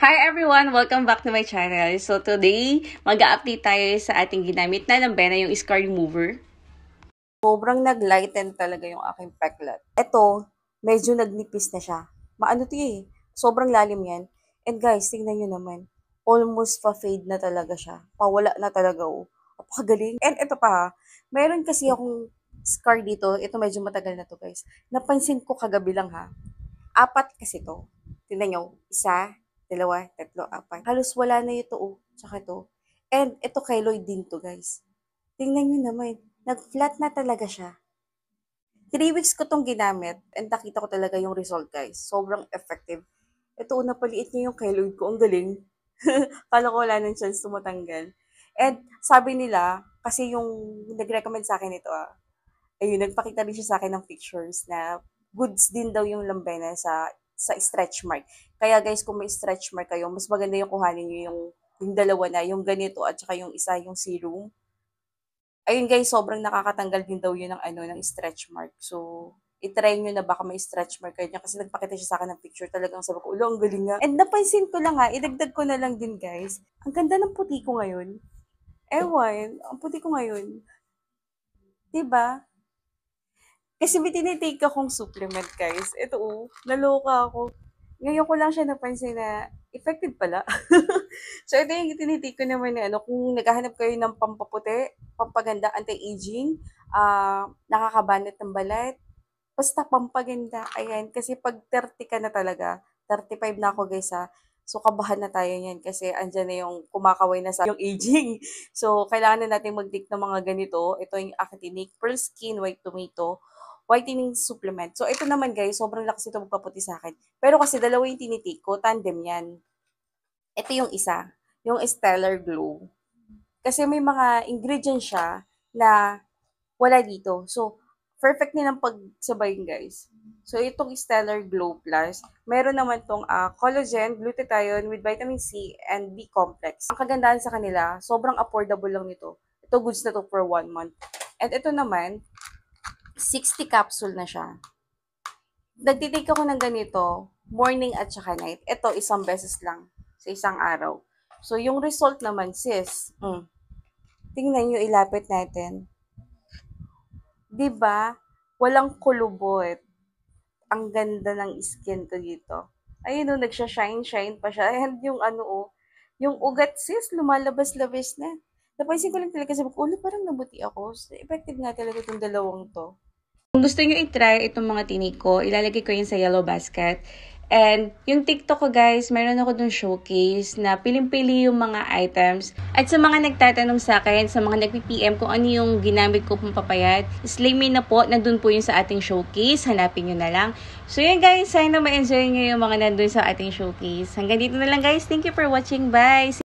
Hi everyone! Welcome back to my channel. So today, mag-update tayo sa ating ginamit na lambena, yung scar remover. Sobrang nag-lighten talaga yung aking peklat. Ito, medyo nagnipis na siya. Maano to eh, sobrang lalim yan. And guys, tingnan nyo naman, almost pa-fade na talaga siya. Pawala na talaga oh. Napakagaling. And ito pa ha, meron kasi akong scar dito. Ito medyo matagal na to guys. Napansin ko kagabi lang ha. 4 kasi to. Tingnan nyo, 1, 2, 3, 4. Halos wala na ito, oh. Tsaka ito. And ito keloid din to, guys. Tingnan nyo naman. Nag-flat na talaga siya. 3 weeks ko tong ginamit and nakita ko talaga yung result, guys. Sobrang effective. Ito, napaliit niya yung keloid ko. Ang galing. Kala ko wala nang chance tumatanggal. And sabi nila, kasi yung nag-recommend sa akin ito, ayun, nagpakita rin siya sa akin ng pictures na goods din daw yung lambena sa stretch mark. Kaya guys, kung may stretch mark kayo, mas maganda yung kuhanin nyo yung dalawa na, yung ganito at saka yung isa, yung serum. Ayun guys, sobrang nakakatanggal din daw yun ng stretch mark. So, itry nyo na baka may stretch mark kayo. Kasi nagpakita siya sa akin ng picture. Talagang sabi ko, ulo, ang galing nga. And napansin ko lang idagdag ko na lang din guys. Ang ganda ng puti ko ngayon. Ewan, ang puti ko ngayon. Diba? Kasi may tinitake akong supplement, guys. Ito, naloka ako. Ngayon ko lang siya napansin na effective pala. So, ito yung tinitake ko naman na kung naghahanap kayo ng pampaputi, pampaganda, anti-aging, nakakabanat ng balat, basta pampaganda. Ayan, kasi pag 30 ka na talaga, 35 na ako guys so kabahan na tayo niyan kasi andyan na yung kumakaway na sa yung aging. So, kailangan na natin mag-take ng mga ganito. Ito yung aking tinake, Pearl Skin White Tomato whitening supplement. So, ito naman guys, sobrang lakas ito magpaputi sa akin. Pero kasi dalawa yung tinitake ko, tandem yan. Ito yung isa, yung Stellar Glow. Kasi may mga ingredients siya na wala dito. So, perfect nilang pagsabayin guys. So, itong Stellar Glow Plus, meron naman tong collagen, glutathione with vitamin C and B complex. Ang kagandahan sa kanila, sobrang affordable lang nito. Ito goods na to for 1 month. And ito naman, 60 capsule na siya. Nagtitake ako ng ganito, morning at saka night. Ito, isang beses lang sa isang araw. So, yung result naman, sis, tingnan nyo, ilapit natin. Diba? Walang kulubot. Ang ganda ng skin ko dito. Ayun o, nagsha-shine pa siya. And yung yung ugat sis, lumalabas-labas na. Napansin ko lang talaga, sabi ko, parang nabuti ako. So, effective nga talaga itong dalawang to. Kung gusto nyo i-try itong mga tinik ko, ilalagay ko yun sa yellow basket. And yung TikTok ko guys, meron ako dun showcase na piling-pili yung mga items. At sa mga nagtatanong sa akin, sa mga nagpi-PM kung ano yung ginamit ko pong papayat, slay me na po, nandun po yun sa ating showcase. Hanapin nyo na lang. So yun guys, sana ma-enjoy nyo yung mga nandun sa ating showcase. Hanggang dito na lang guys. Thank you for watching. Bye!